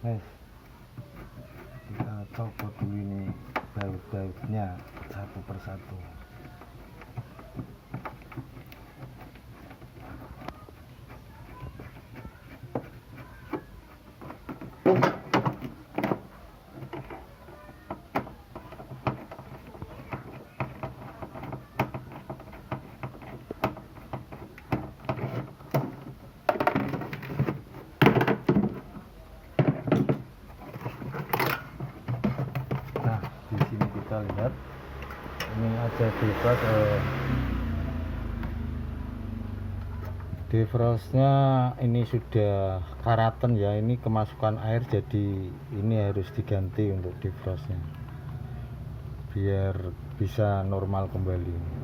Guys, kita copot dulu ini baut-bautnya satu persatu. Di sini kita lihat ini ada defrostnya ini sudah karatan ya, ini kemasukan air, jadi ini harus diganti untuk defrostnya biar bisa normal kembali.